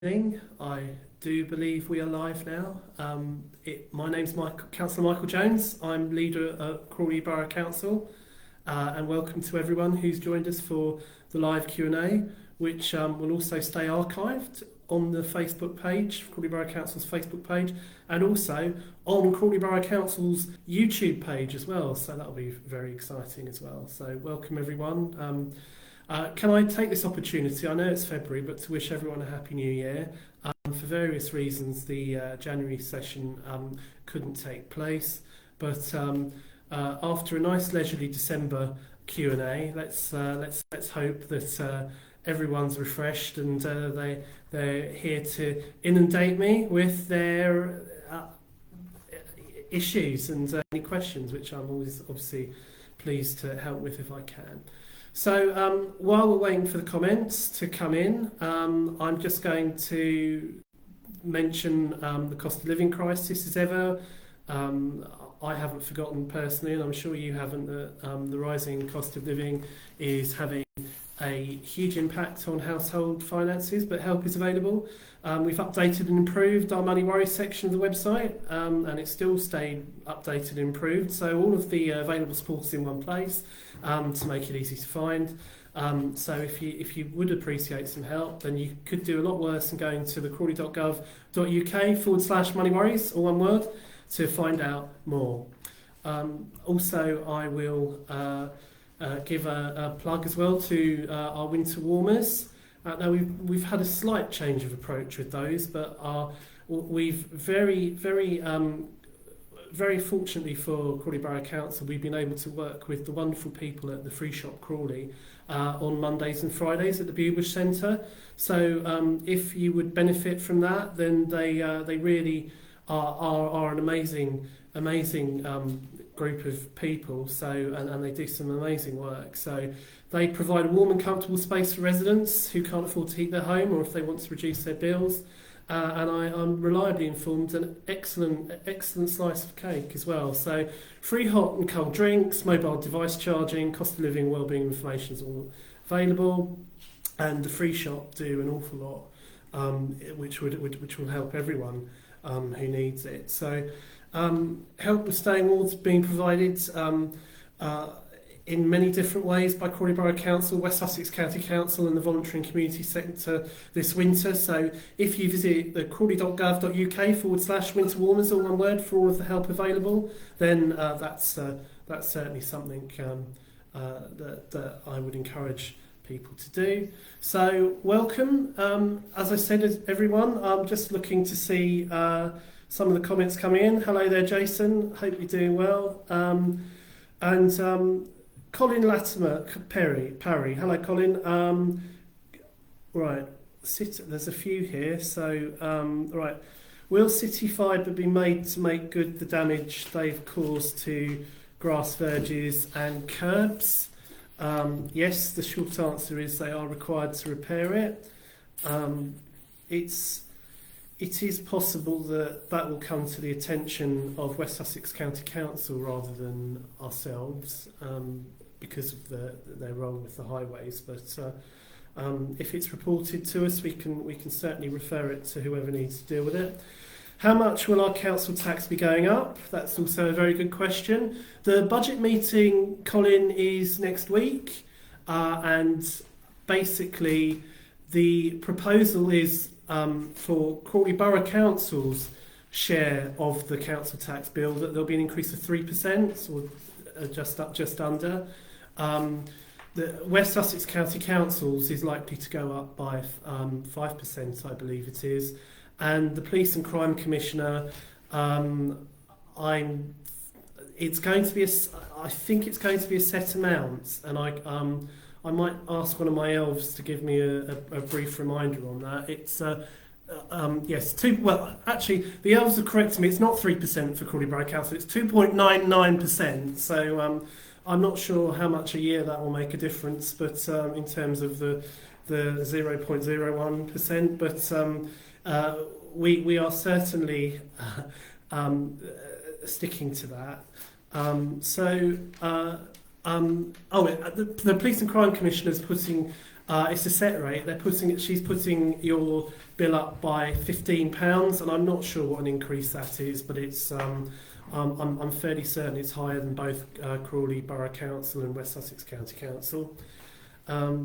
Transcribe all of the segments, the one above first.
I do believe we are live now. My name's Councillor Michael Jones. I'm leader at Crawley Borough Council, and welcome to everyone who's joined us for the live Q&A, which will also stay archived on the Facebook page, Crawley Borough Council's Facebook page, and also on Crawley Borough Council's YouTube page as well. So that'll be very exciting as well. So welcome everyone. Can I take this opportunity, I know it's February, but to wish everyone a Happy New Year. For various reasons, the January session couldn't take place, but after a nice leisurely December Q&A, let's hope that everyone's refreshed and they're here to inundate me with their issues and any questions, which I'm always obviously pleased to help with if I can. So while we're waiting for the comments to come in, I'm just going to mention the cost of living crisis as ever. I haven't forgotten personally, and I'm sure you haven't, that the rising cost of living is having a huge impact on household finances, but help is available. We've updated and improved our Money Worries section of the website, and it's still stayed updated and improved. So all of the available support is in one place to make it easy to find. So if you would appreciate some help, then you could do a lot worse than going to the crawley.gov.uk/Money Worries, all one word, to find out more. Also, I will give a plug as well to our winter warmers. Now we've had a slight change of approach with those, but we've very fortunately for Crawley Borough Council, we've been able to work with the wonderful people at the Free Shop Crawley on Mondays and Fridays at the Bewbush Centre. So if you would benefit from that, then they really are an amazing group of people. So and they do some amazing work. So they provide a warm and comfortable space for residents who can't afford to heat their home, or if they want to reduce their bills. And I'm reliably informed an excellent slice of cake as well. So free hot and cold drinks, mobile device charging, cost of living, wellbeing information is all available, and the Free Shop do an awful lot, which will help everyone who needs it. So help with staying warm is being provided in many different ways by Crawley Borough Council, West Sussex County Council and the Voluntary and Community Sector this winter. So if you visit the crawley.gov.uk/winter warmers, all one word, for all of the help available, then that's certainly something that I would encourage people to do. So welcome. As I said, everyone, I'm just looking to see some of the comments coming in. Hello there, Jason. Hope you're doing well. Colin Latimer, Parry. Hello, Colin. Right, there's a few here. So, right, will City Fibre be made to make good the damage they've caused to grass verges and curbs? Yes, the short answer is they are required to repair it. It is possible that will come to the attention of West Sussex County Council rather than ourselves, because of their role with the highways. But if it's reported to us, we can certainly refer it to whoever needs to deal with it. How much will our council tax be going up? That's also a very good question. The budget meeting, Colin, is next week, and basically the proposal is for Crawley Borough Council's share of the council tax bill that there'll be an increase of 3%, or just under. The West Sussex County Council's is likely to go up by 5%, I believe it is, and the Police and Crime Commissioner, I think it's going to be a set amount, and I might ask one of my elves to give me a brief reminder on that. It's yes, actually, the elves are correcting me. It's not 3% for Crawley Borough Council. It's 2.99%. So I'm not sure how much a year that will make a difference, but in terms of the 0.01%. But we are certainly sticking to that. The Police and Crime Commissioner is putting it's a set rate. She's putting your bill up by £15, and I'm not sure what an increase that is, but it's I'm fairly certain it's higher than both Crawley Borough Council and West Sussex County Council. I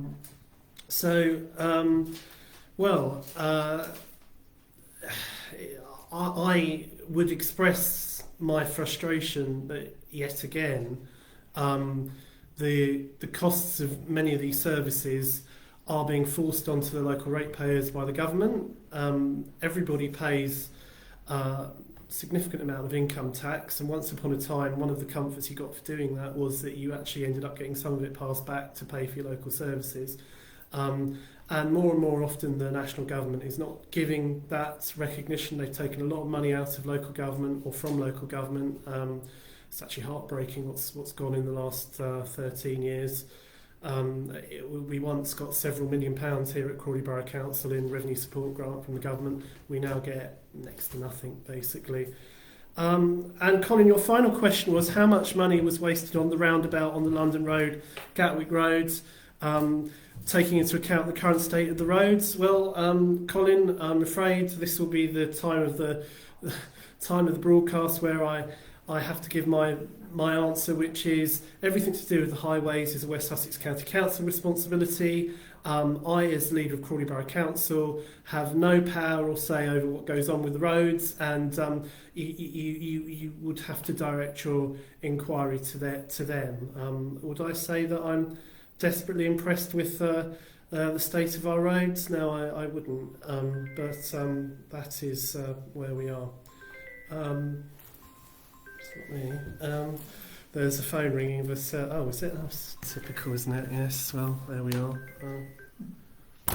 would express my frustration that yet again the costs of many of these services are being forced onto the local ratepayers by the government. Everybody pays a significant amount of income tax, and once upon a time one of the comforts you got for doing that was that you actually ended up getting some of it passed back to pay for your local services. And more often the national government is not giving that recognition. They've taken a lot of money out of local government or from local government. It's actually heartbreaking what's gone in the last 13 years. We once got several £1 million here at Crawley Borough Council in revenue support grant from the government. We now get next to nothing, basically. And Colin, your final question was how much money was wasted on the roundabout on the London Road, Gatwick Roads, taking into account the current state of the roads. Well, Colin, I'm afraid this will be the time of the broadcast where I have to give my answer, which is everything to do with the highways is a West Sussex County Council responsibility. I, as leader of Crawley Borough Council, have no power or say over what goes on with the roads, and you would have to direct your inquiry to them. Would I say that I'm desperately impressed with the state of our roads? No, I wouldn't. But that is where we are. It's not me. There's a phone ringing, but is it? Oh, it's typical, isn't it? Yes. Well, there we are.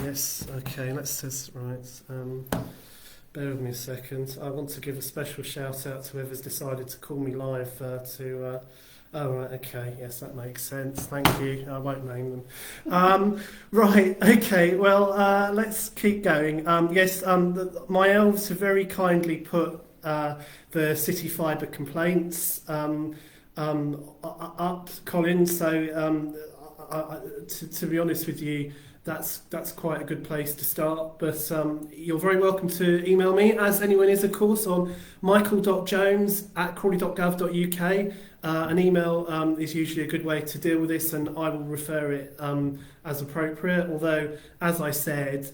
Yes. Okay. Let's just bear with me a second. I want to give a special shout out to whoever's decided to call me live Oh, right, okay, yes, that makes sense. Thank you. I won't name them. Right, okay, well, let's keep going. Yes, my elves have very kindly put the City Fibre complaints up, Colin, so to be honest with you, that's quite a good place to start, but you're very welcome to email me, as anyone is, of course, on michael.jones@crawley.gov.uk. An email is usually a good way to deal with this, and I will refer it as appropriate, although, as I said,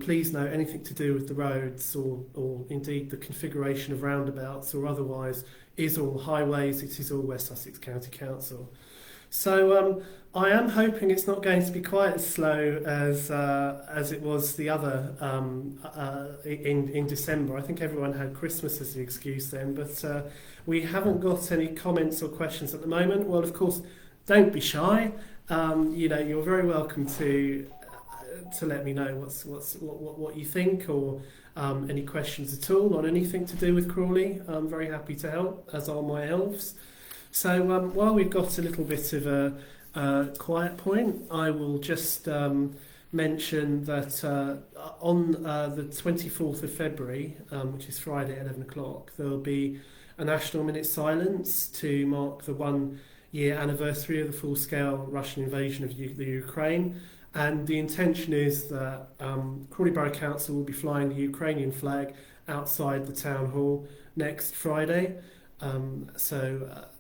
please note anything to do with the roads or indeed the configuration of roundabouts or otherwise is all highways, it is all West Sussex County Council. So I am hoping it's not going to be quite as slow as it was the other in December. I think everyone had Christmas as the excuse then, but we haven't got any comments or questions at the moment. Well, of course, don't be shy. You're very welcome to let me know what you think or any questions at all on anything to do with Crawley. I'm very happy to help, as are my elves. So while we've got a little bit of a quiet point, I will just mention that on the 24th of February, which is Friday at 11 o'clock, there will be a national minute silence to mark the 1-year anniversary of the full-scale Russian invasion of the Ukraine. And the intention is that Crawley Borough Council will be flying the Ukrainian flag outside the town hall next Friday.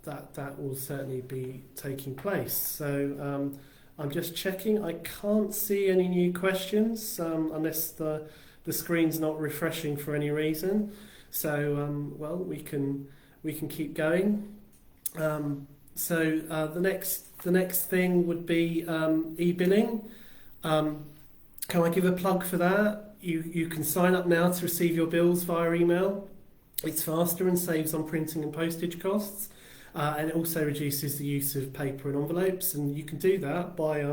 That will certainly be taking place. So I'm just checking. I can't see any new questions unless the screen's not refreshing for any reason. So well, we can keep going. The next thing would be e-billing. Can I give a plug for that? You can sign up now to receive your bills via email. It's faster and saves on printing and postage costs, and it also reduces the use of paper and envelopes, and you can do that by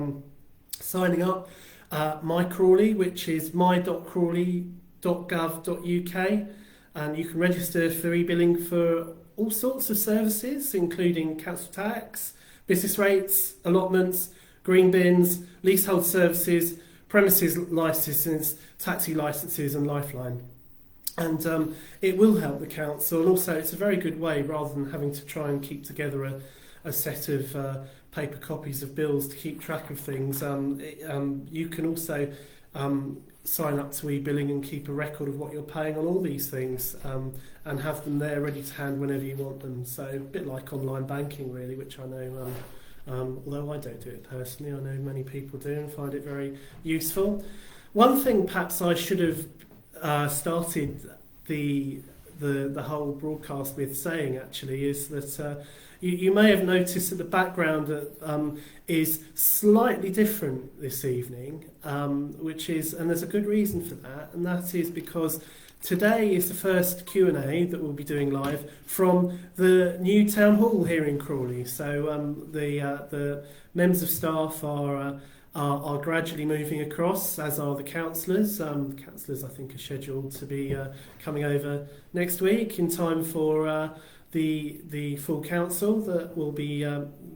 signing up MyCrawley, which is my.crawley.gov.uk, and you can register for e-billing for all sorts of services, including council tax, business rates, allotments, green bins, leasehold services, premises licences, taxi licences and Lifeline. And it will help the council, and also it's a very good way, rather than having to try and keep together a set of paper copies of bills to keep track of things. You can also sign up to e-billing and keep a record of what you're paying on all these things, and have them there ready to hand whenever you want them. So a bit like online banking really, which I know, although I don't do it personally, I know many people do and find it very useful. One thing perhaps I should have started the whole broadcast with saying actually is that you may have noticed that the background is slightly different this evening, which is, and there's a good reason for that, and that is because today is the first Q&A that we'll be doing live from the new town hall here in Crawley. So the members of staff are gradually moving across, as are the councillors. The councillors, I think, are scheduled to be coming over next week in time for the full council that will be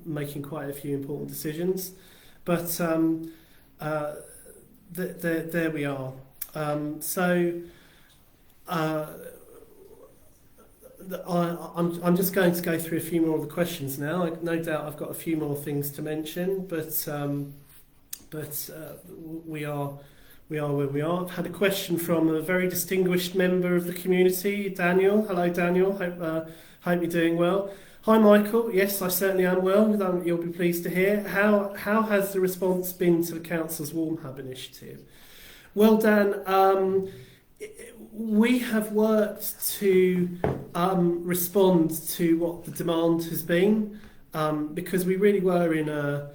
making quite a few important decisions. But there we are. I'm just going to go through a few more of the questions now. No doubt I've got a few more things to mention, but we are where we are. I've had a question from a very distinguished member of the community, Daniel. Hello, Daniel. Hope you're doing well. Hi, Michael. Yes, I certainly am well. You'll be pleased to hear. How has the response been to the council's Warm Hub initiative? Well, Dan, we have worked to respond to what the demand has been, because we really were in a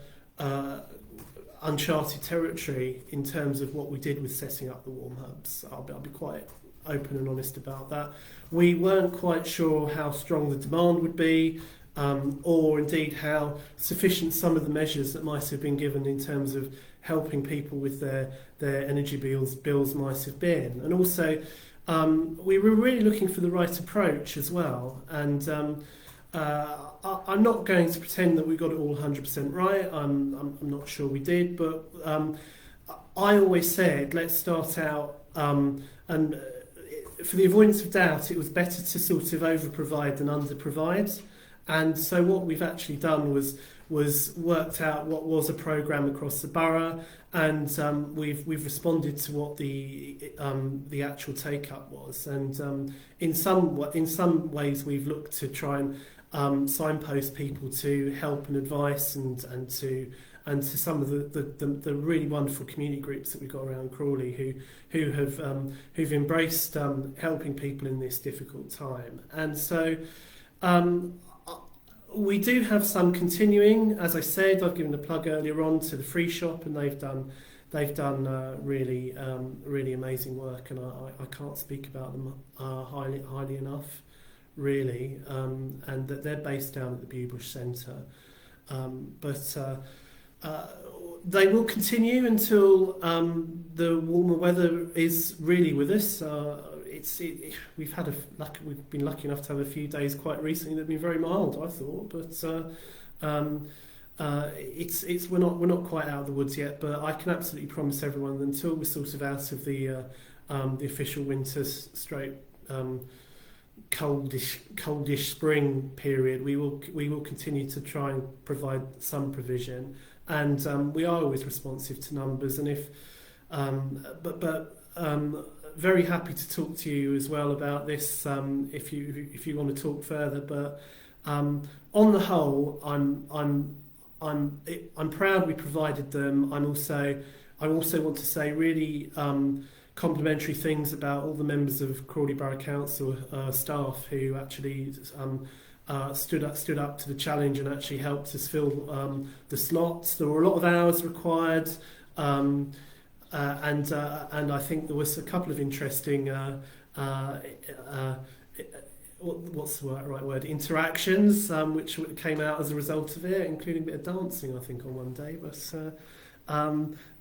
uncharted territory in terms of what we did with setting up the warm hubs. I'll be quite open and honest about that. We weren't quite sure how strong the demand would be, or indeed how sufficient some of the measures that might have been given in terms of helping people with their energy bills might have been. And also, we were really looking for the right approach as well. And I'm not going to pretend that we got it all 100% right. I'm not sure we did, but I always said, let's start out, and for the avoidance of doubt, it was better to sort of over-provide than under-provide. And so what we've actually done was worked out what was a programme across the borough, and we've responded to what the actual take-up was. And in some ways, we've looked to try and signpost people to help and advice, and to some of the really wonderful community groups that we've got around Crawley who've embraced helping people in this difficult time. And so we do have some continuing. As I said, I've given a plug earlier on to the Free Shop, and they've done really amazing work, and I can't speak about them highly enough, really. And that they're based down at the Bewbush Centre, but they will continue until the warmer weather is really with us. We've been lucky enough to have a few days quite recently that have been very mild, I thought, but we're not quite out of the woods yet. But I can absolutely promise everyone that until we're sort of out of the official winter stroke coldish spring period, we will continue to try and provide some provision, and we are always responsive to numbers. And if very happy to talk to you as well about this if you want to talk further. But on the whole, I'm proud we provided them. I also want to say really complimentary things about all the members of Crawley Borough Council staff who actually stood up to the challenge and actually helped us fill the slots. There were a lot of hours required. And I think there was a couple of interesting what's the right word, interactions which came out as a result of it, including a bit of dancing, I think, on one day. But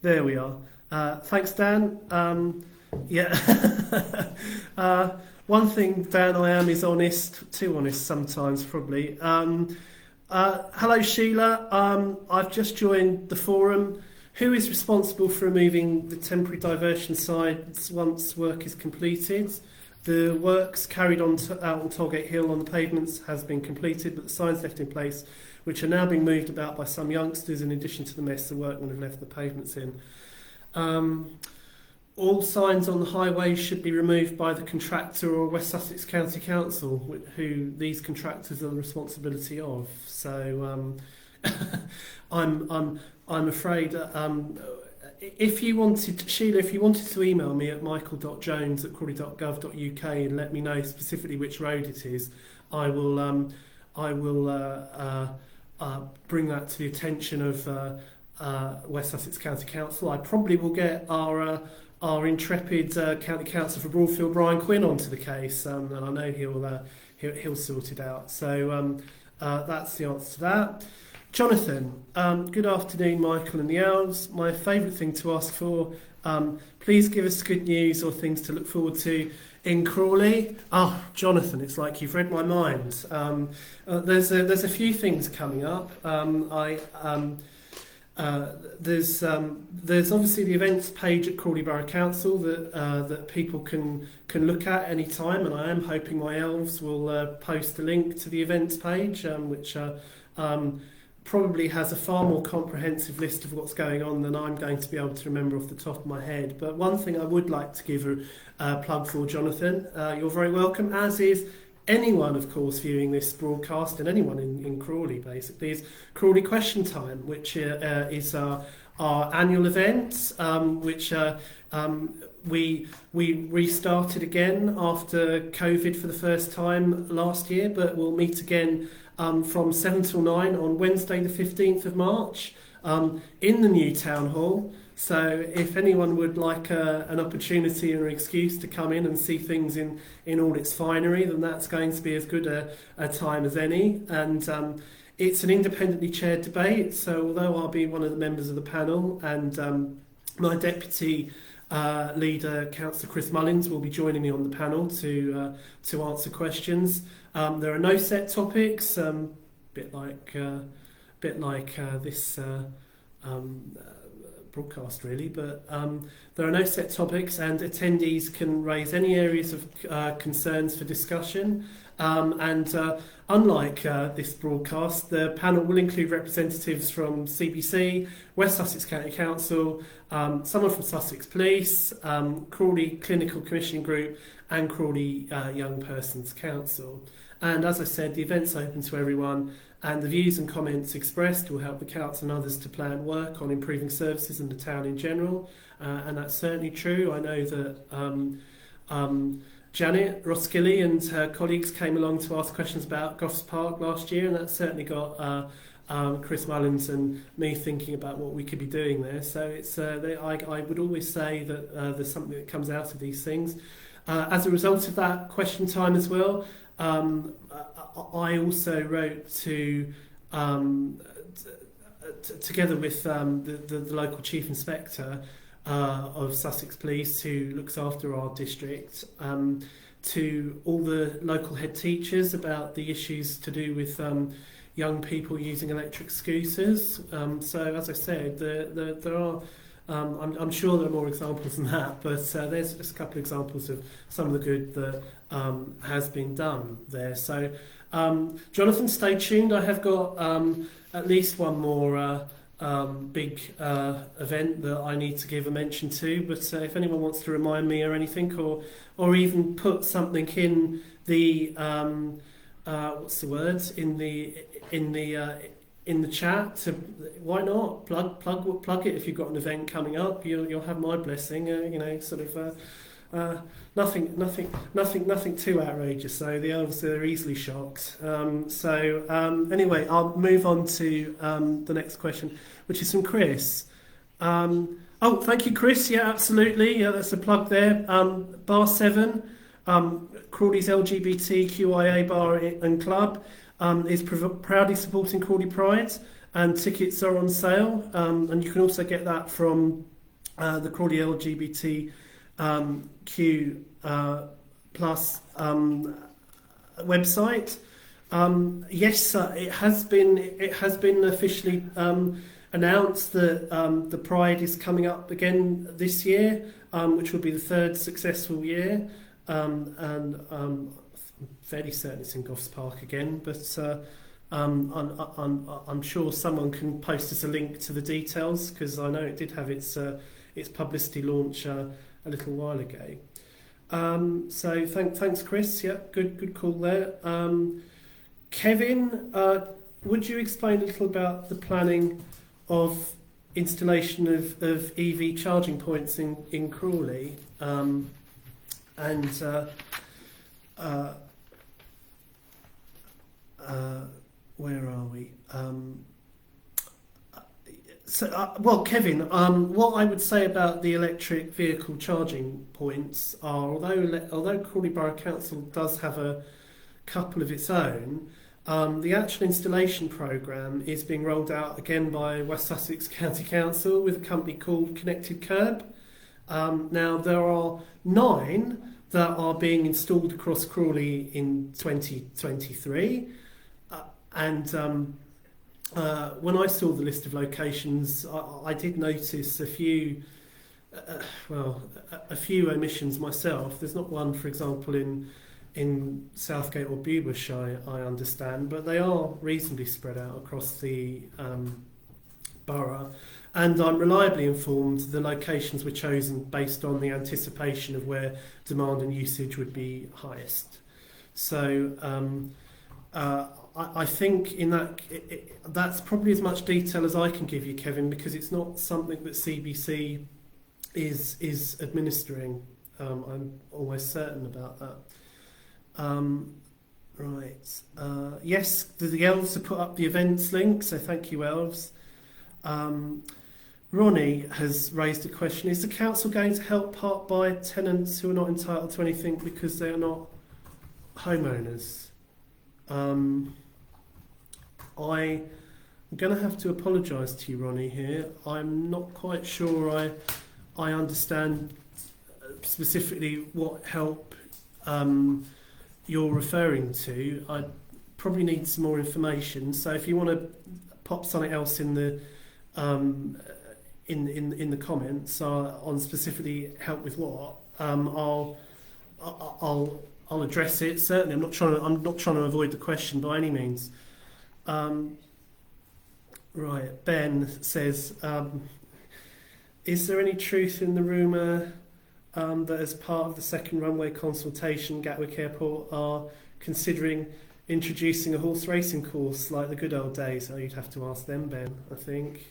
there we are. Thanks, Dan. One thing, Dan, I am is honest, too honest sometimes probably. Hello, Sheila. I've just joined the forum. Who is responsible for removing the temporary diversion sites once work is completed? The works carried on out on Tollgate Hill on the pavements has been completed, but the signs left in place, which are now being moved about by some youngsters, in addition to the mess the workmen have left the pavements in. all signs on the highway should be removed by the contractor or West Sussex County Council, who these contractors are the responsibility of. So I'm afraid. If you wanted, Sheila, if you wanted to email me at michael.jones@crawley.gov.uk and let me know specifically which road it is, I will bring that to the attention of West Sussex County Council. I probably will get our intrepid County Councillor for Broadfield, Brian Quinn, onto the case, and I know he'll sort it out. So that's the answer to that. Jonathan, good afternoon, Michael and the Owls. My favourite thing to ask for, please give us good news or things to look forward to in Crawley. Oh, Jonathan, it's like you've read my mind. There's a few things coming up. There's obviously the events page at Crawley Borough Council that people can look at any time, and I am hoping my elves will post a link to the events page, which probably has a far more comprehensive list of what's going on than I'm going to be able to remember off the top of my head. But one thing I would like to give a plug for, Jonathan, you're very welcome, as is anyone, of course, viewing this broadcast, and anyone in Crawley, basically, is Crawley Question Time, which is our annual event, which we restarted again after COVID for the first time last year, but we'll meet again from 7 till 9 on Wednesday the 15th of March in the new Town Hall. So if anyone would like an opportunity or an excuse to come in and see things in all its finery, then that's going to be as good a time as any. And it's an independently chaired debate, so although I'll be one of the members of the panel, and my deputy leader, Councillor Chris Mullins, will be joining me on the panel to answer questions. There are no set topics, bit like this broadcast, really, but there are no set topics, and attendees can raise any areas of concerns for discussion. And unlike this broadcast, the panel will include representatives from CBC, West Sussex County Council, someone from Sussex Police, Crawley Clinical Commissioning Group, and Crawley Young Persons Council. And as I said, the event's open to everyone, and the views and comments expressed will help the council and others to plan work on improving services in the town in general, and that's certainly true. I know that Janet Roskilly and her colleagues came along to ask questions about Goffs Park last year, and that certainly got Chris Mullins and me thinking about what we could be doing there. So it's I would always say that there's something that comes out of these things. As a result of that question time as well, I also wrote to together with the local chief inspector of Sussex Police, who looks after our district, to all the local head teachers about the issues to do with young people using electric scooters. So as I said, there are I'm sure there are more examples than that, but there's just a couple of examples of some of the good that has been done there. So Jonathan, stay tuned. I have got at least one more big event that I need to give a mention to, but if anyone wants to remind me or anything, or even put something in the what's the word, in the chat, why not plug it? If you've got an event coming up, you'll have my blessing. Nothing too outrageous. So the elves are easily shocked. Anyway, I'll move on to the next question, which is from Chris. Oh, thank you, Chris. Yeah, absolutely. Yeah, that's a plug there. Bar 7, Crawley's LGBTQIA bar and club, is proudly supporting Crawley Pride, and tickets are on sale. And you can also get that from the Crawley LGBTQ plus website. Yes, it has been officially announced that the Pride is coming up again this year, which will be the third successful year, and I'm fairly certain it's in Goffs Park again, but I'm sure someone can post us a link to the details, because I know it did have its publicity launch a a little while ago. So thanks, Chris. Yeah, good call there. Kevin, would you explain a little about the planning of installation of EV charging points in Crawley? Where are we? Well, Kevin, what I would say about the electric vehicle charging points are, although Crawley Borough Council does have a couple of its own, the actual installation programme is being rolled out again by West Sussex County Council with a company called Connected Curb. Now, there are 9 that are being installed across Crawley in 2023. When I saw the list of locations, I did notice a few omissions myself. There's not one, for example, in Southgate or Bewbush, I understand, but they are reasonably spread out across the borough. And I'm reliably informed the locations were chosen based on the anticipation of where demand and usage would be highest. So I think in that that's probably as much detail as I can give you, Kevin, because it's not something that CBC is administering. I'm almost certain about that. Right. Yes, the elves have put up the events link, so thank you, elves. Ronnie has raised a question. Is the council going to help part buy tenants who are not entitled to anything because they are not homeowners? I'm going to have to apologise to you, Ronnie, here. I'm not quite sure I understand specifically what help you're referring to. I probably need some more information. So if you want to pop something else in the in the comments on specifically help with what, I'll address it. Certainly, I'm not trying to avoid the question by any means. Right, Ben says, is there any truth in the rumour that as part of the second runway consultation, Gatwick Airport are considering introducing a horse racing course like the good old days? Oh, you'd have to ask them, Ben, I think.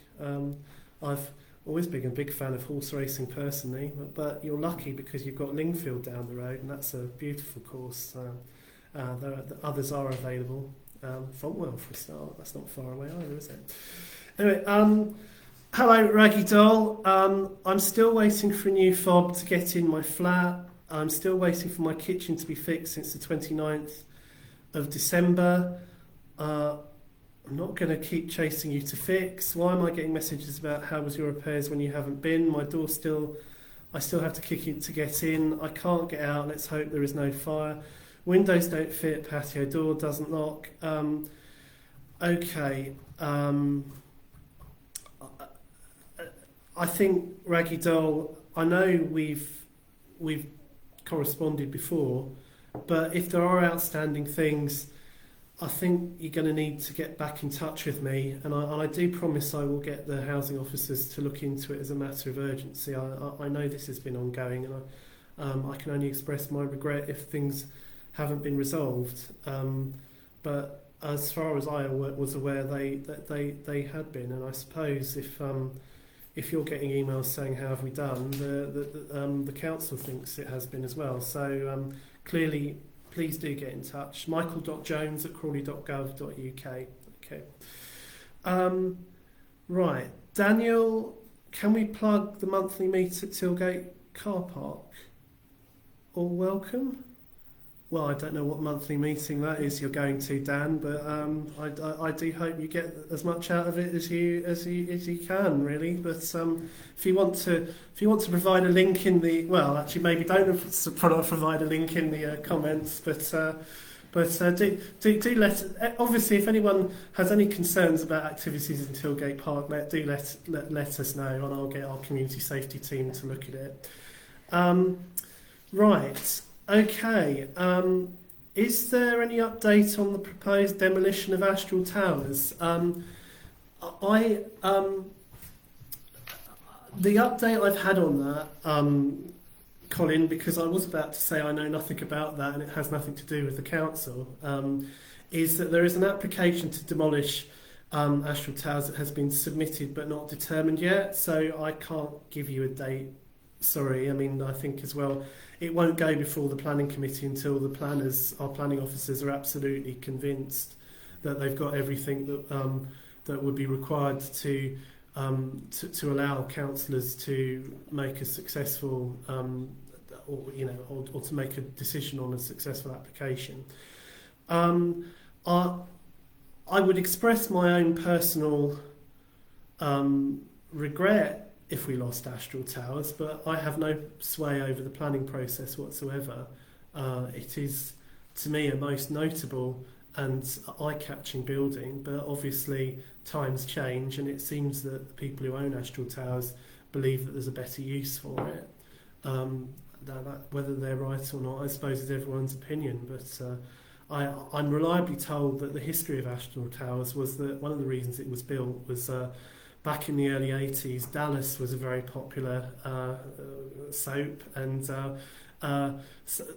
I've always been a big fan of horse racing personally, but you're lucky because you've got Lingfield down the road, and that's a beautiful course. Others are available. Fontwell for a start. That's not far away either, is it? Anyway, hello, Raggy Doll. I'm still waiting for a new fob to get in my flat. I'm still waiting for my kitchen to be fixed since the 29th of December. I'm not going to keep chasing you to fix. Why am I getting messages about how was your repairs when you haven't been? My door I still have to kick it to get in. I can't get out. Let's hope there is no fire. Windows don't fit. Patio door doesn't lock. Okay. I think, Raggy Doll, I know we've corresponded before, but if there are outstanding things, I think you're going to need to get back in touch with me, and I do promise I will get the housing officers to look into it as a matter of urgency. I know this has been ongoing, and I can only express my regret if things haven't been resolved. But as far as I was aware, they had been, and I suppose if you're getting emails saying how have we done, the council thinks it has been as well. So clearly, please do get in touch. michael.jones@crawley.gov.uk. Okay. Right. Daniel, can we plug the monthly meet at Tilgate car park? All welcome? Well, I don't know what monthly meeting that is you're going to, Dan, but I do hope you get as much out of it as you can, really. But if you want to provide a link in the maybe don't provide a link in the comments, but do let. Obviously, if anyone has any concerns about activities in Tilgate Park, let us know, and I'll get our community safety team to look at it. Right. Okay, is there any update on the proposed demolition of Astral Towers? The update I've had on that Colin, because I was about to say I know nothing about that and it has nothing to do with the council, is that there is an application to demolish Astral Towers that has been submitted but not determined yet, so I can't give you a date. Sorry, I mean, I think as well it won't go before the planning committee until the planners, our planning officers, are absolutely convinced that they've got everything that would be required to allow councillors to make a successful or to make a decision on a successful application. I would express my own personal regret if we lost Astral Towers, but I have no sway over the planning process whatsoever. It is, to me, a most notable and eye-catching building, but obviously times change, and it seems that the people who own Astral Towers believe that there's a better use for it. Whether they're right or not, I suppose, is everyone's opinion, but I'm reliably told that the history of Astral Towers was that one of the reasons it was built was back in the early 80s, Dallas was a very popular soap, and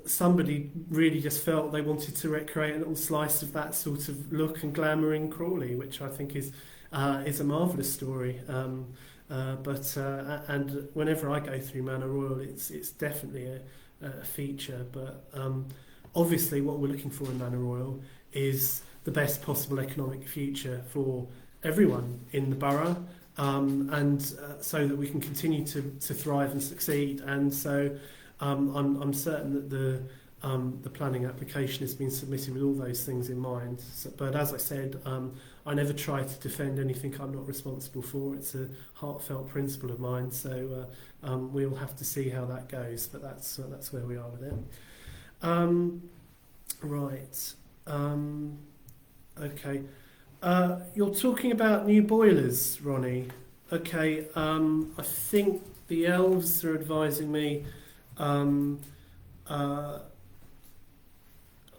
somebody really just felt they wanted to recreate a little slice of that sort of look and glamour in Crawley, which I think is a marvellous story. And whenever I go through Manor Royal, it's definitely a feature. But obviously, what we're looking for in Manor Royal is the best possible economic future for everyone in the borough, and so that we can continue to thrive and succeed. And so I'm certain that the planning application has been submitted with all those things in mind. But as I said, I never try to defend anything I'm not responsible for. It's a heartfelt principle of mine. So we'll have to see how that goes. But that's where we are with it. Right. Okay. You're talking about new boilers, Ronnie. Okay. I think the elves are advising me.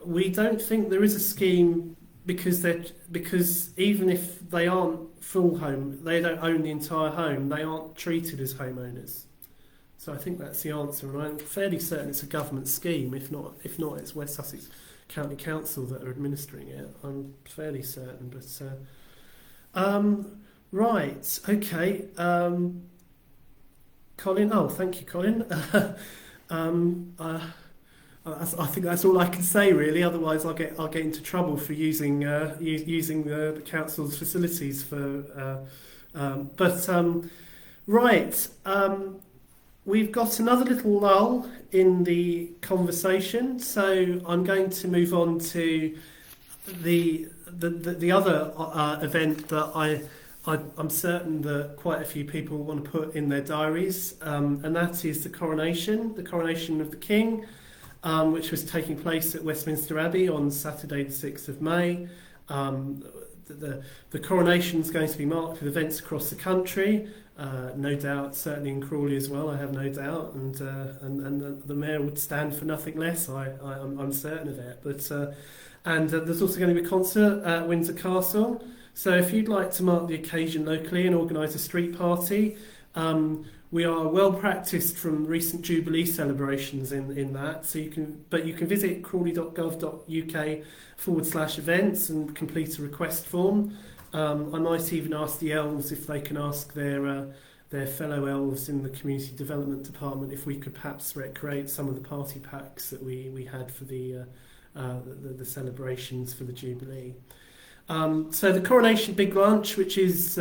We don't think there is a scheme because even if they aren't full home, they don't own the entire home. They aren't treated as homeowners. So I think that's the answer, and I'm fairly certain it's a government scheme. If not, it's West Sussex County Council that are administering it. I'm fairly certain, but right, okay. Colin, thank you, Colin. I think that's all I can say, really. Otherwise, I'll get into trouble for using the council's facilities for. Right. We've got another little lull in the conversation, so I'm going to move on to the other event that I'm certain that quite a few people want to put in their diaries, and that is the coronation of the King, which was taking place at Westminster Abbey on Saturday the 6th of May. The coronation is going to be marked with events across the country, no doubt, certainly in Crawley as well, I have no doubt, and the Mayor would stand for nothing less, I'm certain of it. But there's also going to be a concert at Windsor Castle. So if you'd like to mark the occasion locally and organise a street party, we are well practised from recent Jubilee celebrations in that. So you can visit crawley.gov.uk/events and complete a request form. I might even ask the elves if they can ask their fellow elves in the community development department if we could perhaps recreate some of the party packs that we had for the celebrations for the Jubilee. So the coronation big lunch, which is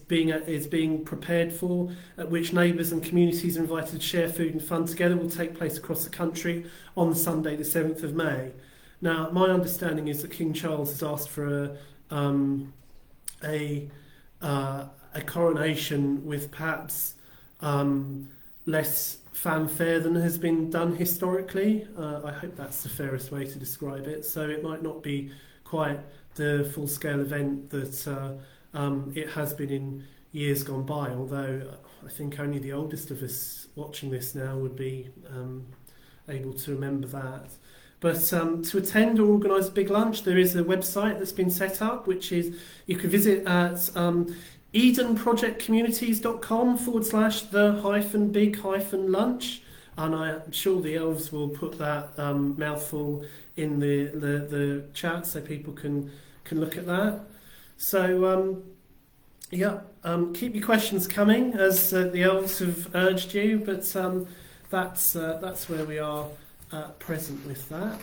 being prepared for, at which neighbours and communities are invited to share food and fun together, will take place across the country on Sunday the 7th of May. Now, my understanding is that King Charles has asked for a coronation with perhaps less fanfare than has been done historically. I hope that's the fairest way to describe it. So it might not be quite the full-scale event that it has been in years gone by, although I think only the oldest of us watching this now would be able to remember that. But to attend or organise a big lunch, there is a website that's been set up, which is you can visit at edenprojectcommunities.com/the-big-lunch, and I'm sure the elves will put that mouthful in the chat so people can look at that. So keep your questions coming as the elves have urged you, but that's where we are present with that.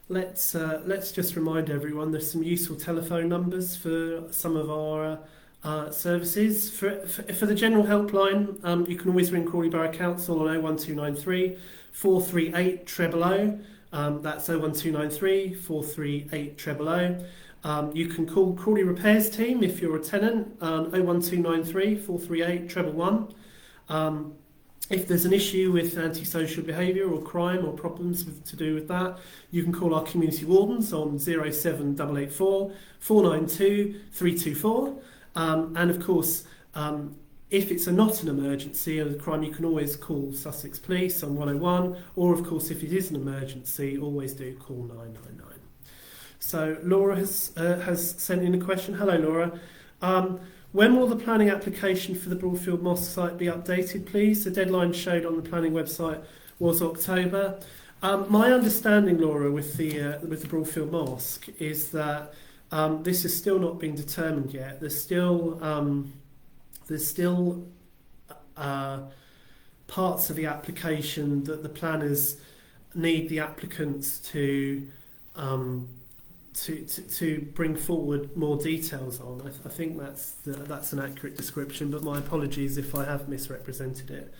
Let's just remind everyone there's some useful telephone numbers for some of our services. For the general helpline, you can always ring Crawley Borough Council on 01293 438 000. That's 01293 438 000. You can call Crawley Repairs Team if you're a tenant, 01293 438 111. If there's an issue with antisocial behaviour or crime or problems to do with that, you can call our community wardens on 07884 492 324. And of course, if it's not an emergency or a crime, you can always call Sussex Police on 101, or of course, if it is an emergency, always do call 999. So Laura has sent in a question. Hello, Laura. When will the planning application for the Broadfield Mosque site be updated, please? The deadline showed on the planning website was October. My understanding, Laura, with the Broadfield Mosque is that this has still not been determined yet. There's still parts of the application that the planners need the applicants to bring forward more details on. I think that's an accurate description, but my apologies if I have misrepresented it.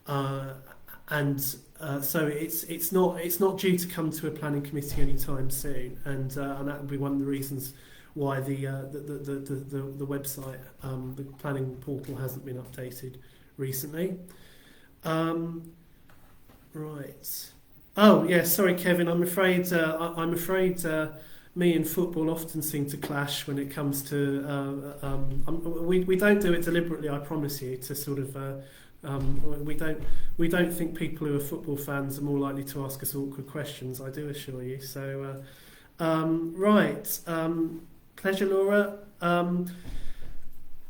So it's not due to come to a planning committee anytime soon, and that would be one of the reasons why the website, the planning portal, hasn't been updated recently. Right. Oh yeah, sorry, Kevin. I'm afraid. Me and football often seem to clash when it comes to. We don't do it deliberately, I promise you. To sort of, we don't think people who are football fans are more likely to ask us awkward questions. I do assure you. So, right, pleasure, Laura.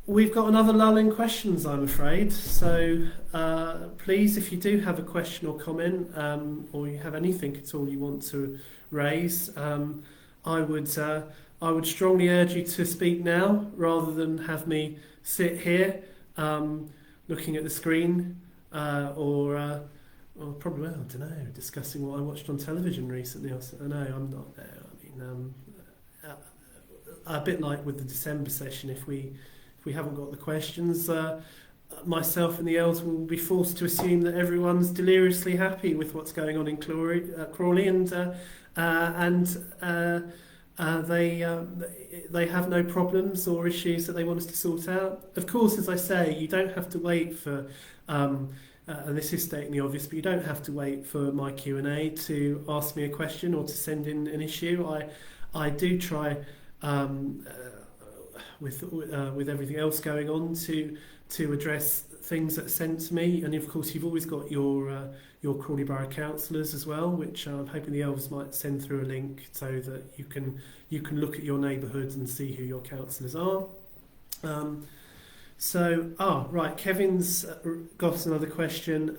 We've got another lull in questions, I'm afraid. So, please, if you do have a question or comment, or you have anything at all you want to raise. I would strongly urge you to speak now rather than have me sit here looking at the screen or probably, I don't know, discussing what I watched on television recently. No, I'm not there. I mean, a bit like with the December session, if we haven't got the questions, myself and the elves will be forced to assume that everyone's deliriously happy with what's going on in Crawley, and they have no problems or issues that they want us to sort out. Of course, as I say, you don't have to wait for, and this is stating the obvious, but you don't have to wait for my Q&A to ask me a question or to send in an issue. I do try, with everything else going on, to address things that are sent to me, and of course you've always got your Crawley Borough councillors as well, which I'm hoping the elves might send through a link so that you can look at your neighbourhoods and see who your councillors are. Right, Kevin's got another question.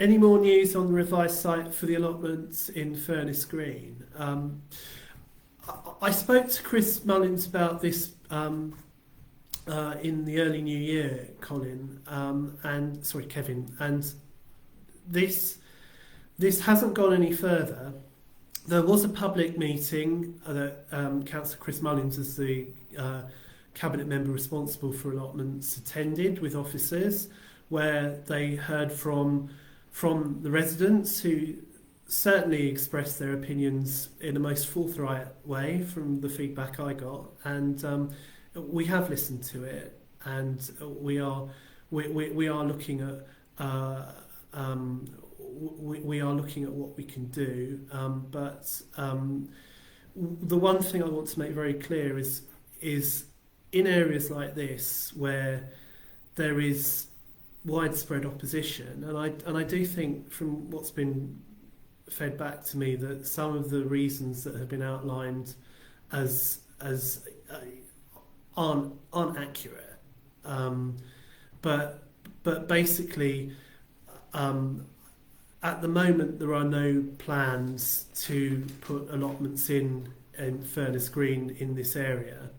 Any more news on the revised site for the allotments in Furnace Green? I spoke to Chris Mullins about this in the early new year, Kevin, and this hasn't gone any further. There was a public meeting that Councillor Chris Mullins, as the cabinet member responsible for allotments, attended with officers, where they heard from the residents, who certainly expressed their opinions in the most forthright way from the feedback I got, and we have listened to it, and we are looking at we are looking at what we can do, but the one thing I want to make very clear is in areas like this where there is widespread opposition, and I do think from what's been fed back to me that some of the reasons that have been outlined as aren't accurate. But basically, at the moment there are no plans to put allotments in Furness Green in this area.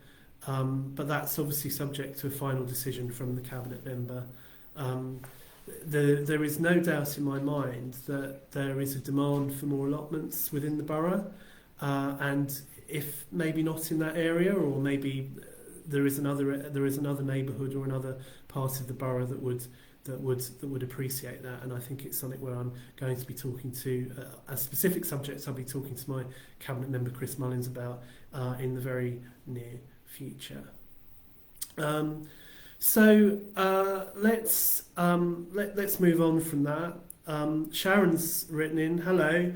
But that's obviously subject to a final decision from the Cabinet member. There is no doubt in my mind that there is a demand for more allotments within the borough, and if maybe not in that area, or maybe there is another neighbourhood or another part of the borough that would appreciate that. And I think it's something where I'm going to be talking to a specific subject. I'll be talking to my Cabinet member Chris Mullins about in the very near future. So let's move on from that. Sharon's written in, hello.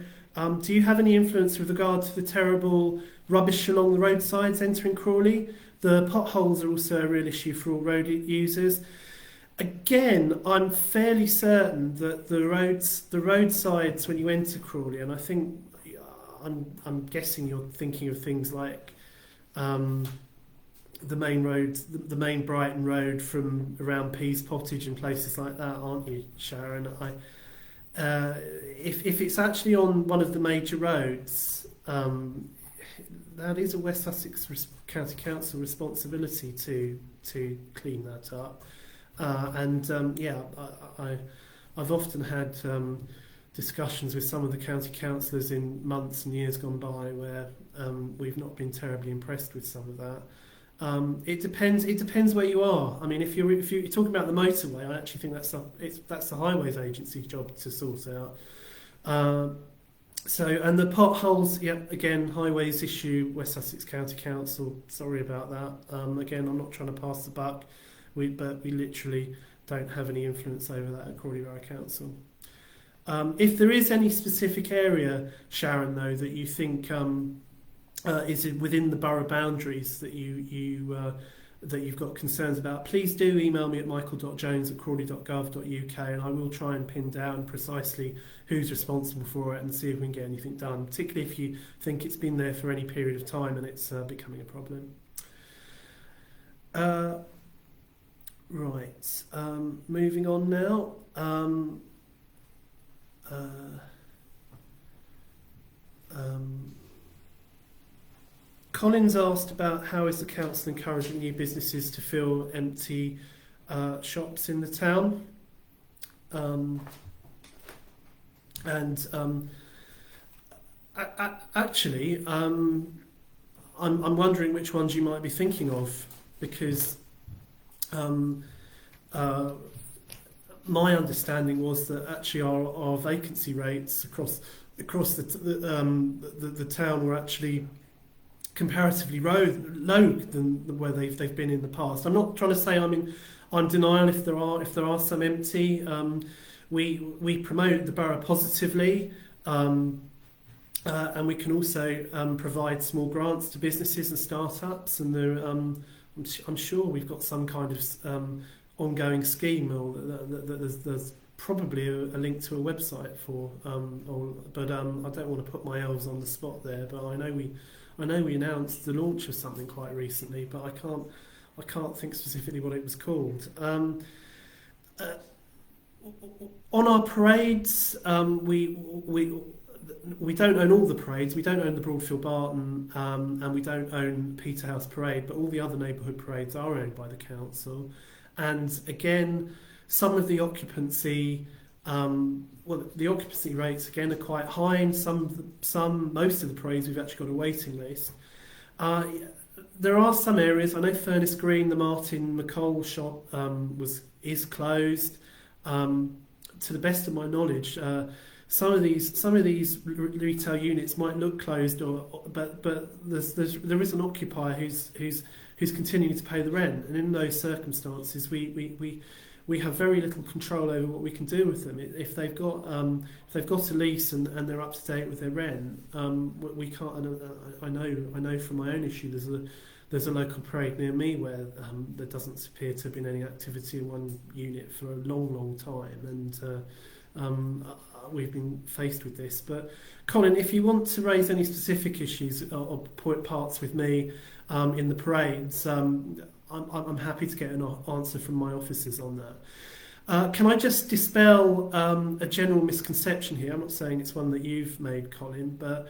Do you have any influence with regard to the terrible rubbish along the roadsides entering Crawley? The potholes are also a real issue for all road users. Again, I'm fairly certain that the roadsides when you enter Crawley, and I think I'm guessing you're thinking of things like the main road, the main Brighton road from around Pease Pottage and places like that, aren't you, Sharon? If it's actually on one of the major roads, that is a West Sussex County Council responsibility to clean that up. I've often had discussions with some of the county councillors in months and years gone by where we've not been terribly impressed with some of that. It depends where you are. I mean, if you're talking about the motorway, I actually think that's the Highways Agency's job to sort out. And the potholes, again, Highways issue, West Sussex County Council. Sorry about that. Again, I'm not trying to pass the buck, but we literally don't have any influence over that at Crawley Borough Council. If there is any specific area, Sharon, though, that you think is within the borough boundaries that you've got concerns about, please do email me at michael.jones@crawley.gov.uk, and I will try and pin down precisely who's responsible for it and see if we can get anything done, particularly if you think it's been there for any period of time and it's becoming a problem. Right, moving on now. Collins asked about how is the council encouraging new businesses to fill empty shops in the town, actually, I'm wondering which ones you might be thinking of, because my understanding was that actually our vacancy rates across the town were actually comparatively low than where they've been in the past. I'm not trying to say I'm in denial if there are some empty. We promote the borough positively, and we can also provide small grants to businesses and startups, and I'm sure we've got some kind of ongoing scheme, or that there's probably a link to a website for. But I don't want to put my elves on the spot there. But I know we announced the launch of something quite recently, but I can't think specifically what it was called. On our parades, we don't own all the parades. We don't own the Broadfield Barton, and we don't own Peterhouse Parade, but all the other neighbourhood parades are owned by the council. And again, some of the occupancy, the occupancy rates again are quite high. In most of the parades, we've actually got a waiting list. There are some areas. I know Furness Green, the Martin McColl shop, is closed. To the best of my knowledge, some of these retail units might look closed, but there is an occupier who's continuing to pay the rent, and in those circumstances, we have very little control over what we can do with them. If they've got a lease and they're up to date with their rent, we can't. I know from my own issue, there's a local parade near me where there doesn't appear to have been any activity in one unit for a long time, we've been faced with this. But Colin, if you want to raise any specific issues or parts with me in the parades, I'm happy to get an answer from my officers on that. Can I just dispel a general misconception here? I'm not saying it's one that you've made, Colin, but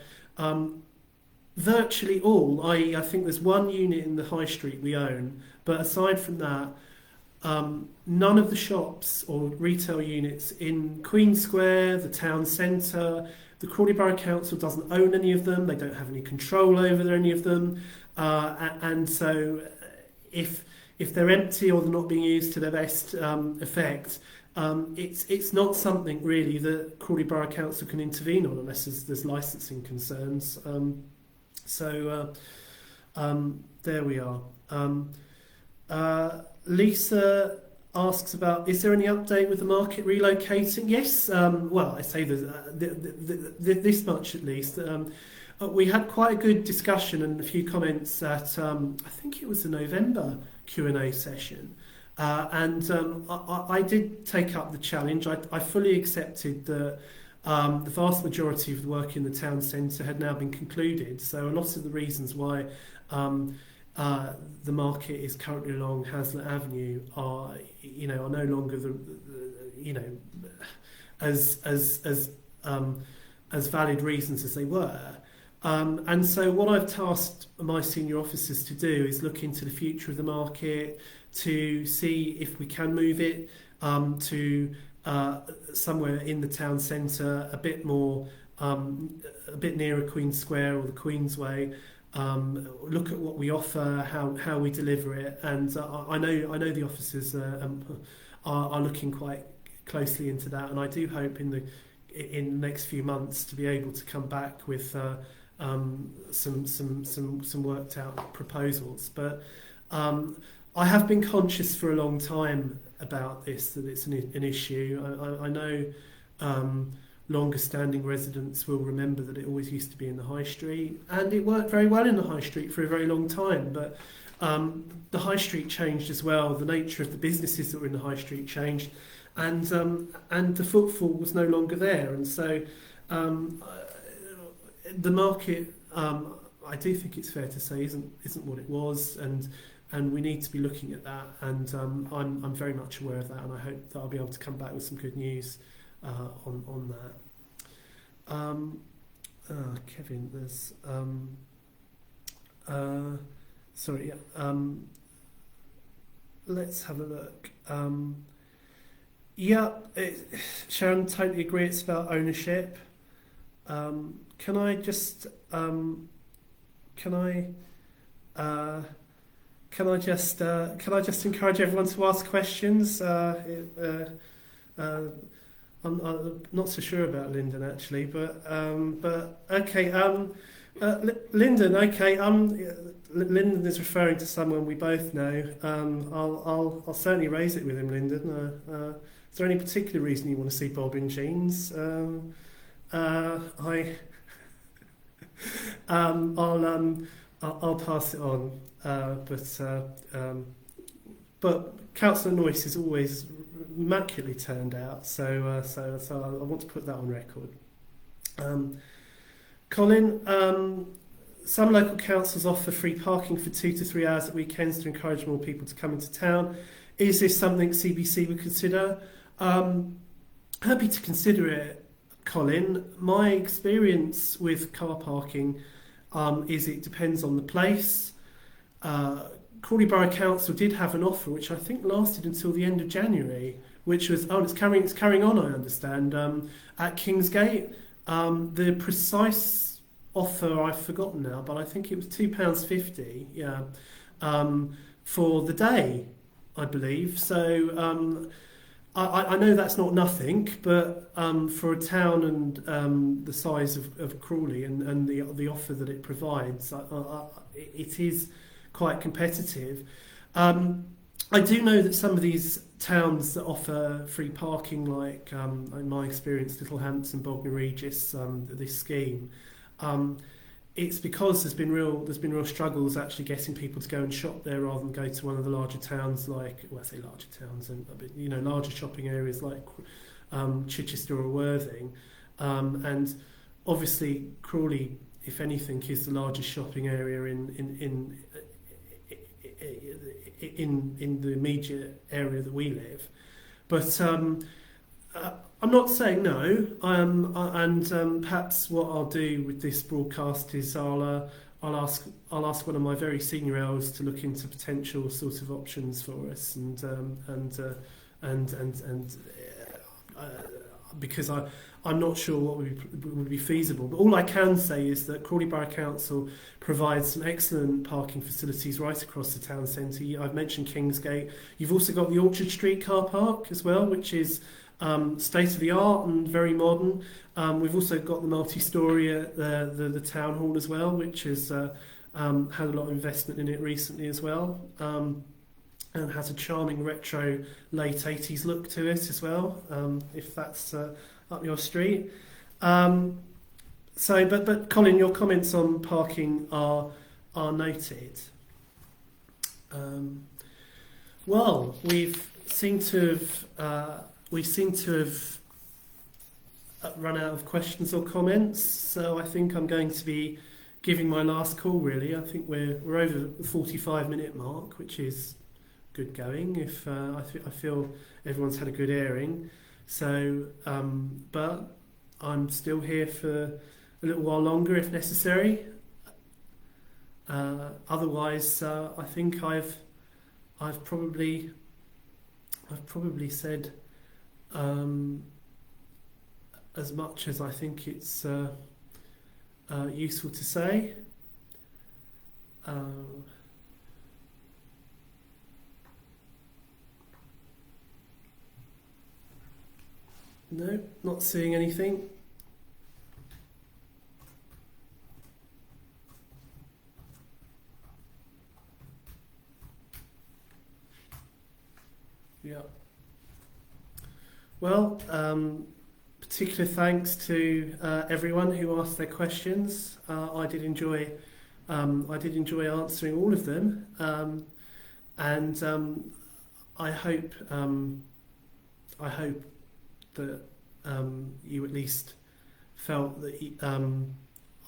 virtually all, i.e. I think there's one unit in the high street we own, but aside from that, none of the shops or retail units in Queen Square, the town centre, the Crawley Borough Council doesn't own any of them, they don't have any control over any of them, and so if they're empty or they're not being used to their best effect, it's not something really that Crawley Borough Council can intervene on unless there's licensing concerns. There we are. Lisa asks about, is there any update with the market relocating? Yes, well, I say this much at least. We had quite a good discussion and a few comments at, I think it was the November Q&A session. I did take up the challenge. I fully accepted that the vast majority of the work in the town centre had now been concluded. So a lot of the reasons why the market is currently along Hazlitt Avenue are no longer as valid reasons as they were. And so what I've tasked my senior officers to do is look into the future of the market to see if we can move it to somewhere in the town centre, a bit nearer Queen Square or the Queensway. Look at what we offer, how we deliver it, and I know the officers are looking quite closely into that, and I do hope in the next few months to be able to come back with some worked out proposals. But I have been conscious for a long time about this, that it's an issue. I know longer standing residents will remember that it always used to be in the high street, and it worked very well in the high street for a very long time, but the high street changed as well. The nature of the businesses that were in the high street changed, and the footfall was no longer there, and so the market, I do think it's fair to say, isn't what it was, and we need to be looking at that, and I'm very much aware of that, and I hope that I'll be able to come back with some good news on that. Kevin, there's sorry, let's have a look. Sharon, totally agree, it's about ownership. Can I just encourage everyone to ask questions? I'm not so sure about Lyndon actually, but okay. Lyndon, okay. Lyndon is referring to someone we both know. I'll certainly raise it with him, Lyndon. Is there any particular reason you want to see Bob in jeans? I'll pass it on. But Councillor Noyce is always immaculately turned out, so I want to put that on record. Colin, some local councils offer free parking for 2 to 3 hours at weekends to encourage more people to come into town. Is this something CBC would consider? Happy to consider it, Colin. My experience with car parking is it depends on the place. Crawley Borough Council did have an offer which I think lasted until the end of January, which was it's carrying on, I understand, at Kingsgate. The precise offer I've forgotten now, but I think it was £2.50, yeah, for the day, I believe. So I know that's not nothing, but for a town and the size of Crawley and the offer that it provides, it is quite competitive. I do know that some of these towns that offer free parking, like in my experience, Littlehampton, Bognor Regis, this scheme, it's because there's been real struggles actually getting people to go and shop there rather than go to one of the larger towns, like, well, I say larger towns, and larger shopping areas like Chichester or Worthing. And obviously Crawley, if anything, is the largest shopping area in the immediate area that we live. But I'm not saying no. And perhaps what I'll do with this broadcast is I'll ask one of my very senior elves to look into potential sort of options for us, and because I'm not sure what would be feasible. But all I can say is that Crawley Borough Council provides some excellent parking facilities right across the town centre. I've mentioned Kingsgate. You've also got the Orchard Street car park as well, which is state of the art and very modern. We've also got the multi-storey at the town hall as well, which has had a lot of investment in it recently as well, and has a charming retro late 80s look to it as well, if that's up your street. But Colin, your comments on parking are noted. Well, we seem to have run out of questions or comments, so I think I'm going to be giving my last call. Really, I think we're over the 45-minute mark, which is good going. If I feel everyone's had a good airing, so but I'm still here for a little while longer if necessary. Otherwise, I think I've probably said as much as I think it's useful to say. No, not seeing anything. Yeah. Well, particular thanks to everyone who asked their questions. I did enjoy answering all of them, and I hope that you at least felt that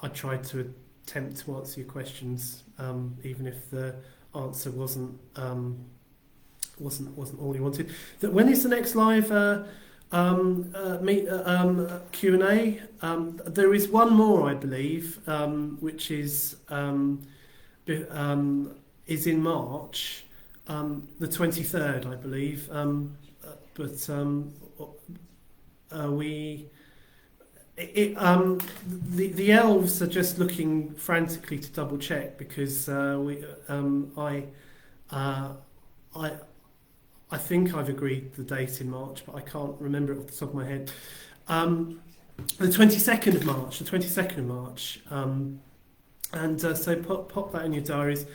I tried to attempt to answer your questions, even if the answer wasn't all you wanted. That when is the next live Q&A? There is one more, I believe, which is in March, the 23rd, I believe. The elves are just looking frantically to double check, because I think I've agreed the date in March, but I can't remember it off the top of my head. The 22nd of March. So pop that in your diaries.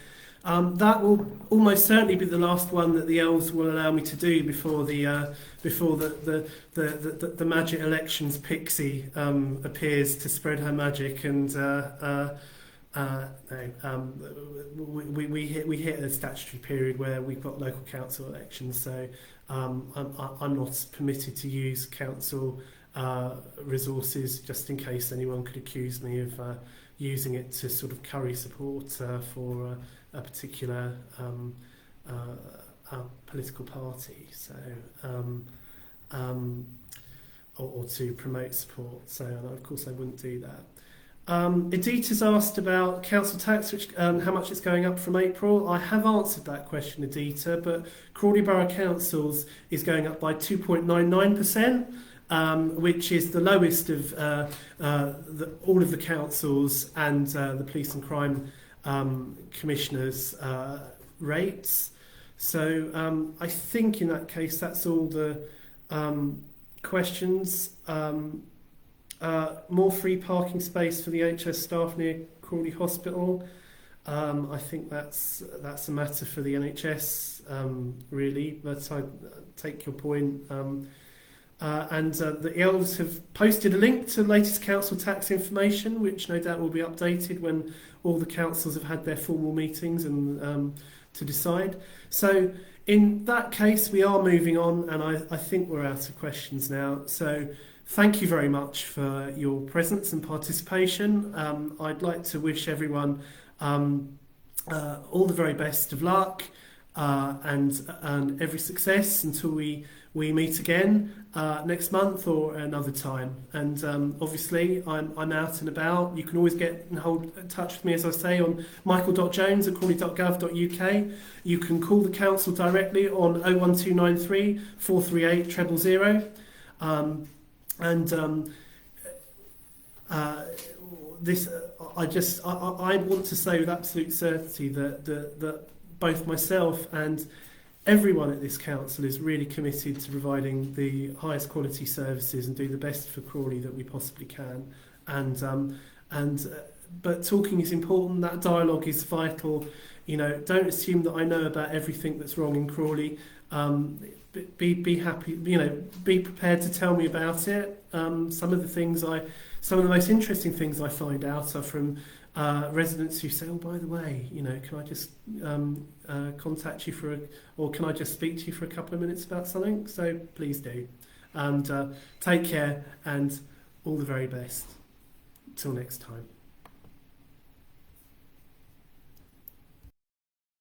That will almost certainly be the last one that the elves will allow me to do before the Magic Elections pixie appears to spread her magic, and we hit a statutory period where we've got local council elections, so I'm not permitted to use council resources, just in case anyone could accuse me of using it to sort of curry support for a particular political party, so or to promote support. So of course I wouldn't do that. Edita's asked about council tax, which how much it's going up from April. I have answered that question, Edita, but Crawley Borough Council's is going up by 2.99%, which is the lowest of all of the councils and the police and crime commissioners' rates. So I think in that case that's all the questions. More free parking space for the HS staff near Crawley Hospital. I think that's a matter for the NHS, really, but I take your point. And the elves have posted a link to the latest council tax information, which no doubt will be updated when all the councils have had their formal meetings and to decide. So In that case, we are moving on, and I think we're out of questions now. So thank you very much for your presence and participation. I'd like to wish everyone all the very best of luck and every success until we meet again next month or another time. And obviously, I'm out and about. You can always get and hold in touch with me, as I say, on michael.jones@crawley.gov.uk. You can call the council directly on 01293 438 000. This I want to say with absolute certainty that both myself and everyone at this council is really committed to providing the highest quality services and do the best for Crawley that we possibly can. But talking is important. That dialogue is vital. You know, don't assume that I know about everything that's wrong in Crawley. Be happy. You know, be prepared to tell me about it. Some of the most interesting things I find out are from residents who say, "Oh, by the way, you know, can I just contact you or can I just speak to you for a couple of minutes about something?" So please do, and take care and all the very best. Till next time.